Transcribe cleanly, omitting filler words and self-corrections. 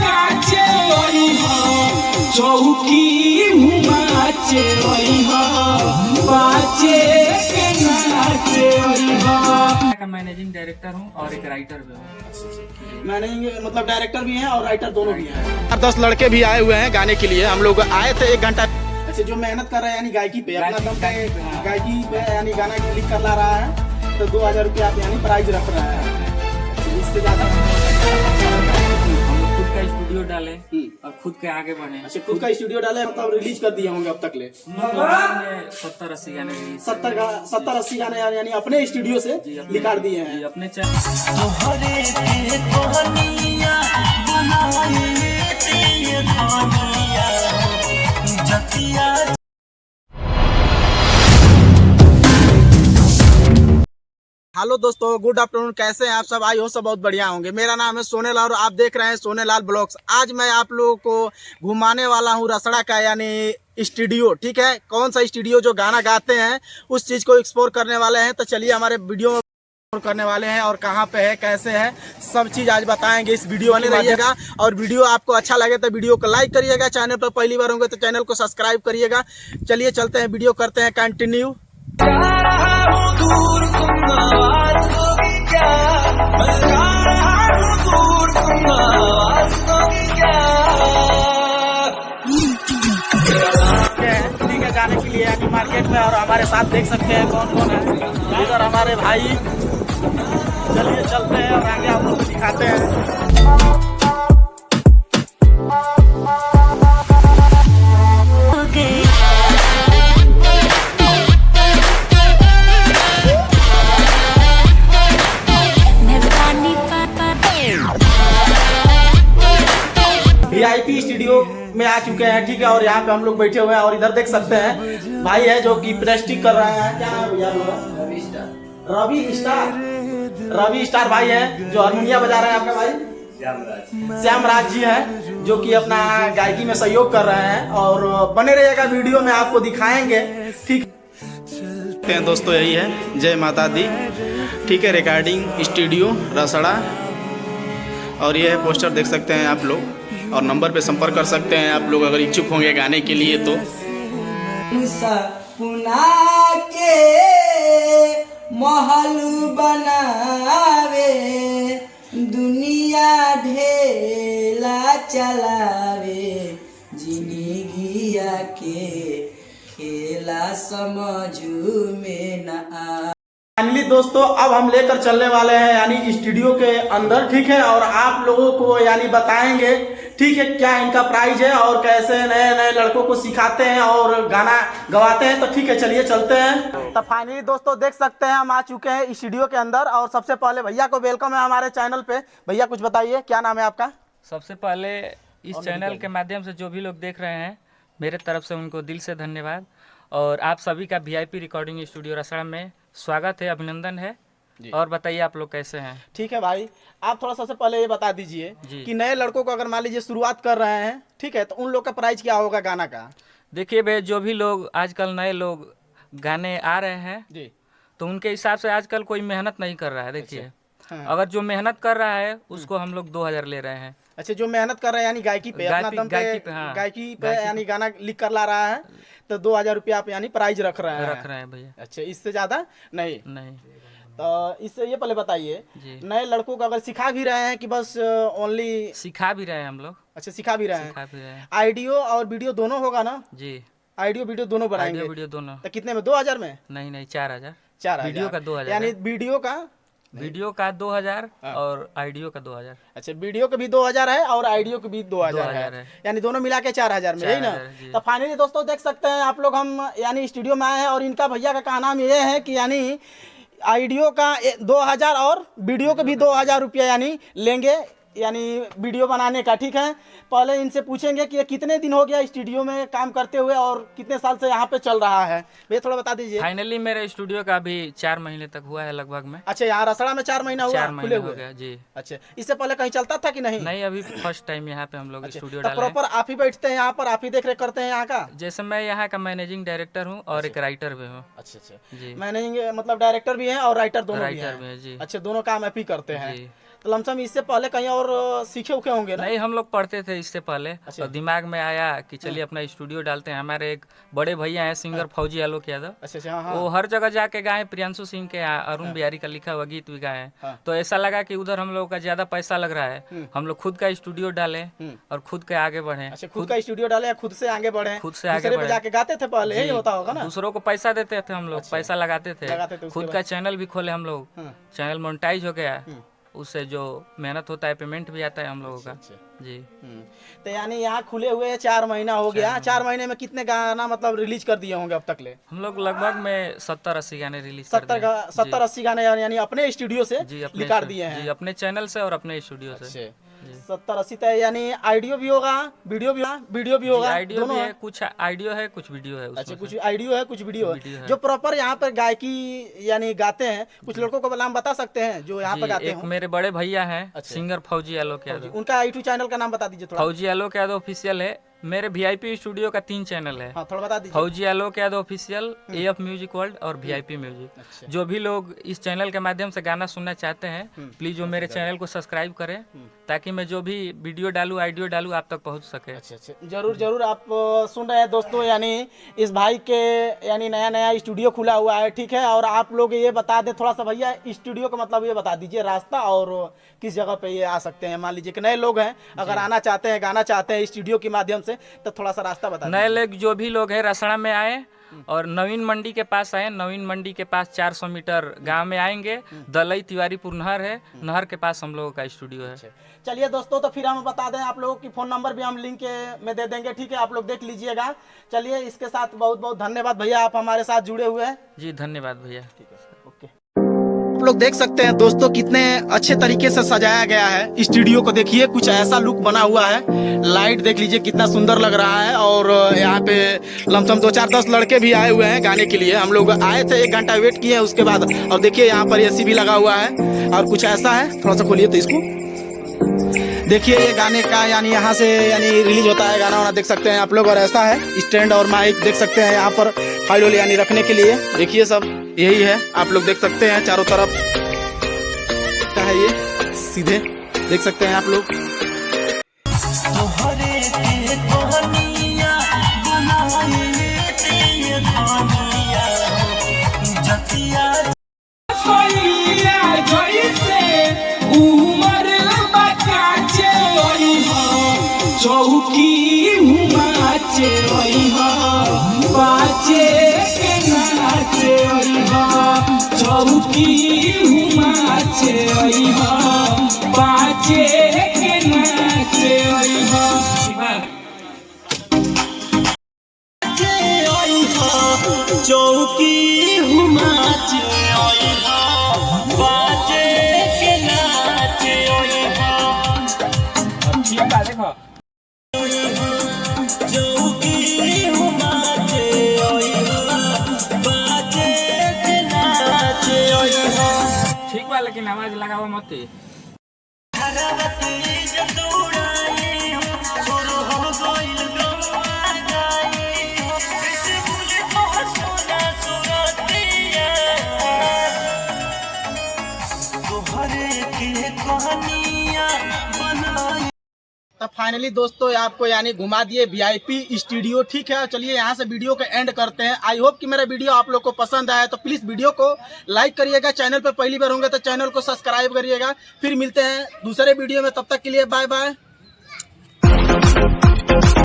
नाचे वही चौकी नाचे वही बाचे के नाचे वही का मैनेजिंग डायरेक्टर हूँ और एक राइटर भी हूँ। मैनेजिंग मतलब डायरेक्टर भी हैं और राइटर दोनों भी हैं। 10 लड़के भी आए हुए हैं गाने के लिए। हम लोग आए थे 1 घंटा। अच्छा, जो मेहनत कर रहे हैं यानी गायकी पे अपना दम पे गायकी पे यानी गाना क्लिक कर ला रहा है तो 2000 रुपये आप यानी प्राइज रख रहा है। इससे ज्यादा खुद का स्टूडियो डाले और खुद के आगे बढ़े। अच्छा, खुद का स्टूडियो डाले मतलब रिलीज कर दिए होंगे अब तक ले 70-80 गाने 70-80 गाने यानी अपने स्टूडियो से निकाल दिए हैं अपने हेलो दोस्तों, गुड आफ्टरनून। कैसे हैं आप सब? आई हो सब बहुत बढ़िया होंगे। मेरा नाम है सोनेलाल और आप देख रहे हैं सोनेलाल ब्लॉग्स। आज मैं आप लोगों को घुमाने वाला हूं रसड़ा का यानी स्टूडियो। ठीक है, कौन सा स्टूडियो जो गाना गाते हैं उस चीज़ को एक्सप्लोर करने वाले हैं। तो चलिए हमारे वीडियो में करने वाले हैं और कहाँ पे है कैसे है सब चीज़ आज बताएंगे। इस वीडियो बने रहिएगा और वीडियो आपको अच्छा लगे तो वीडियो को लाइक करिएगा। चैनल पर पहली बार होंगे तो चैनल को सब्सक्राइब करिएगा। चलिए चलते हैं, वीडियो करते हैं कंटिन्यू। ठीक है, जाने के लिए यानी मार्केट में और हमारे साथ देख सकते हैं कौन कौन है इधर हमारे भाई। चलिए चलते हैं और आगे आप लोग को दिखाते हैं। VIP स्टूडियो में आ चुके हैं। ठीक है, और यहाँ पे हम लोग बैठे हुए हैं और इधर देख सकते हैं भाई है जो कि प्रेस्टिक कर रहे हैं। क्या है भैया? रवि स्टार भाई है जो हारमोनिया बजा रहे हैं। आपका भाई श्यामराज जी है जो कि अपना गायकी में सहयोग कर रहे हैं और बने रहिएगा, वीडियो में आपको दिखाएंगे। ठीक है दोस्तों, यही है जय माता दी। ठीक है, रिकॉर्डिंग स्टूडियो रसड़ा और ये है पोस्टर देख सकते हैं आप लोग और नंबर पे संपर्क कर सकते हैं आप लोग अगर इच्छुक होंगे गाने के लिए। तो पुना के महल बनावे दुनिया ढेला चलावे जिंदगिया के खेला समझू में न आ। फाइनली दोस्तों, अब हम लेकर चलने वाले हैं यानी स्टूडियो के अंदर। ठीक है, और आप लोगों को यानी बताएंगे ठीक है क्या इनका प्राइस है और कैसे नए नए लड़कों को सिखाते हैं और गाना गवाते हैं। तो ठीक है, चलिए चलते हैं। तो फाइनली दोस्तों देख सकते हैं हम आ चुके हैं स्टूडियो के अंदर और सबसे पहले भैया को वेलकम है हमारे चैनल पे। भैया कुछ बताइए, क्या नाम है आपका? सबसे पहले इस चैनल के माध्यम से जो भी लोग देख रहे हैं मेरे तरफ से उनको दिल से धन्यवाद और आप सभी का VIP रिकॉर्डिंग स्टूडियो रसड़ा में स्वागत है, अभिनंदन है। और बताइए आप लोग कैसे हैं? ठीक है भाई, आप थोड़ा सबसे पहले ये बता दीजिए कि नए लड़कों को अगर मान लीजिए शुरुआत कर रहे हैं, ठीक है, तो उन लोग का प्राइस क्या होगा गाना का? देखिए भाई, जो भी लोग आजकल नए लोग गाने आ रहे हैं जी तो उनके हिसाब से आजकल कोई मेहनत नहीं कर रहा है। देखिए अगर जो मेहनत कर रहा है उसको हम लोग 2000 ले रहे हैं। अच्छा, जो मेहनत कर रहे हैं यानी गायकी पे अपना दम पे गायकी पे यानी गाना लिख कर ला रहा है तो 2000 रुपये आप यानी प्राइज रख रहे हैं भैया। अच्छा, इससे ज्यादा नहीं। तो इससे ये पहले बताइए नए लड़कों को अगर सिखा भी रहे हैं कि बस ओनली सिखा भी रहे हैं हम लोग? अच्छा, सिखा भी रहे हैं। ऑडियो और वीडियो दोनों होगा ना जी? ऑडियो वीडियो दोनों बनाएंगे? वीडियो दोनों। तो कितने में? 2000 में? नहीं 4000। वीडियो का 2000 यानी वीडियो का 2000 और ऑडियो का 2000। अच्छा, वीडियो का भी 2000 है और ऑडियो का भी 2000 है यानी दोनों मिला के 4000 में, यही ना? तो फाइनली दोस्तों देख सकते हैं आप लोग हम यानी स्टूडियो में आए हैं और इनका भैया का कहना ये है कि यानी ऑडियो का 2000 और वीडियो का भी 2000 रुपया यानी लेंगे यानी वीडियो बनाने का। ठीक है, पहले इनसे पूछेंगे कि ये कितने दिन हो गया स्टूडियो में काम करते हुए और कितने साल से यहाँ पे चल रहा है। भैया थोड़ा बता दीजिए। फाइनली मेरे स्टूडियो का अभी 4 महीने तक हुआ है लगभग में। अच्छा, यहाँ रसड़ा में 4 महीना हुआ? 4 महीने हो गया जी। अच्छा, इससे पहले कहीं चलता था कि नहीं? नहीं, अभी फर्स्ट टाइम यहाँ पे हम लोग स्टूडियो डाले। प्रॉपर आप ही बैठते हैं यहाँ पर, आप ही देख रेख करते हैं यहाँ का? जैसे मैं यहाँ का मैनेजिंग डायरेक्टर हूँ और एक राइटर भी हूँ। अच्छा जी, मैनेजिंग मतलब डायरेक्टर भी है और राइटर दोनों भी है जी। अच्छा, दोनों काम आप ही करते हैं। तो लमसम इससे पहले कहीं और सीखे उखे होंगे ना? नहीं, हम लोग पढ़ते थे इससे पहले। और दिमाग में आया कि चलिए अपना स्टूडियो डालते हैं। हमारे एक बड़े भैया हैं सिंगर फौजी आलोक यादव। अच्छा, हाँ। वो हर जगह जाके गाए, प्रियांशु सिंह के, अरुण बिहारी का लिखा हुआ गीत भी गाए। तो ऐसा लगा कि उधर हम लोग का ज्यादा पैसा लग रहा है, हम लोग खुद का स्टूडियो डाले और खुद के आगे बढ़े। अच्छा, खुद का स्टूडियो डाले या खुद से आगे बढ़े? खुद से आगे बढ़े। जाके गाते थे पहले, यही होता होगा ना? दूसरों को पैसा देते थे हम लोग, पैसा लगाते थे। खुद का चैनल भी खोले हम लोग, चैनल मोनेटाइज हो गया। उससे जो मेहनत होता है पेमेंट भी आता है हम लोगों का। जी। तो यानी यहाँ खुले हुए 4 महीना हो गया। 4 महीने में कितने गाना मतलब रिलीज कर दिए होंगे अब तक ले? हम लोग लगभग में 70-80 गाने रिलीज 70-80 गाने यानी अपने स्टूडियो से निकाल दिए हैं? जी, अपने चैनल से और अपने स्टूडियो से। 70-80 तय यानी ऑडियो भी होगा, वीडियो भी होगा? ऑडियो भी है, कुछ ऑडियो है, कुछ वीडियो है। अच्छा, कुछ ऑडियो है, कुछ वीडियो है। जो प्रॉपर यहाँ पर गायकी यानी गाते हैं, कुछ लड़कों को नाम बता सकते हैं जो यहाँ पर गाते हैं? मेरे बड़े भैया हैं सिंगर फौजी आलोक यादव। उनका यूट्यूब चैनल का नाम बता दीजिए थोड़ा। फौजी आलोक यादव ऑफिशियल है। मेरे VIP स्टूडियो का 3 चैनल है। थोड़ा बता दीजिए। फौजी Alok Yadav official, AF music world और VIP म्यूजिक। जो भी लोग इस चैनल के माध्यम से गाना सुनना चाहते हैं, प्लीज वो मेरे चैनल को सब्सक्राइब करें, ताकि मैं जो भी वीडियो डालूं, ऑडियो डालूं, आप तक पहुंच सके। अच्छा, जरूर आप सुन रहे हैं दोस्तों, यानी इस भाई के यानी नया स्टूडियो खुला हुआ है, ठीक है। और आप लोग ये बता दें थोड़ा सा भैया, स्टूडियो का मतलब ये बता दीजिए, रास्ता और किस जगह पे ये आ सकते हैं। मान लीजिए कि नए लोग हैं, अगर आना चाहते हैं, गाना चाहते हैं स्टूडियो के माध्यम से, तो थोड़ा सा रास्ता बता दीजिए। नए लोग जो भी लोग हैं रसड़ा में आए और नवीन मंडी के पास आए। नवीन मंडी के पास 400 मीटर गांव में आएंगे, दलई तिवारीपुर नहर है, नहर के पास हम लोगों का स्टूडियो है। चलिए दोस्तों, तो फिर हम बता दें आप लोगों की फ़ोन नंबर भी हम लिंक में दे देंगे, ठीक है, आप लोग देख लीजिएगा। चलिए, इसके साथ बहुत बहुत धन्यवाद भैया, आप हमारे साथ जुड़े हुए हैं। जी धन्यवाद भैया। ठीक है सर, ओके। आप लोग देख सकते हैं दोस्तों कितने अच्छे तरीके से सजाया गया है स्टूडियो को। देखिए कुछ ऐसा लुक बना हुआ है, लाइट देख लीजिए कितना सुंदर लग रहा है। और यहाँ पे लमसम 2-4-10 लड़के भी आए हुए हैं गाने के लिए। हम लोग आए थे, 1 घंटा वेट किए उसके बाद। और देखिए यहाँ पर AC भी लगा हुआ है। और कुछ ऐसा है, थोड़ा सा खोलिए तो इसको देखिए, ये गाने का यानी यहाँ से यानी रिलीज होता है गाना वाना, देख सकते हैं आप लोग। और ऐसा है स्टैंड और माइक देख सकते हैं यहाँ पर फाइल यानी रखने के लिए। देखिए सब यही है, आप लोग देख सकते हैं चारों तरफ क्या है, ये सीधे देख सकते हैं आप लोग। चौकी हुमाचे बाचे के नाचे चौकी हुमाचे बाचे के नाचे चौकी हुमाचे बाचे के नाचे। ठीक है, देखो ठीक बा, लेकिन आवाज लगाओ मत। तो फाइनली दोस्तों आपको यानी घुमा दिए VIP स्टूडियो, ठीक है। चलिए यहाँ से वीडियो को एंड करते हैं। आई होप कि मेरा वीडियो आप लोग को पसंद आया, तो प्लीज़ वीडियो को लाइक करिएगा। चैनल पर पहली बार होंगे तो चैनल को सब्सक्राइब करिएगा। फिर मिलते हैं दूसरे वीडियो में, तब तक के लिए बाय बाय।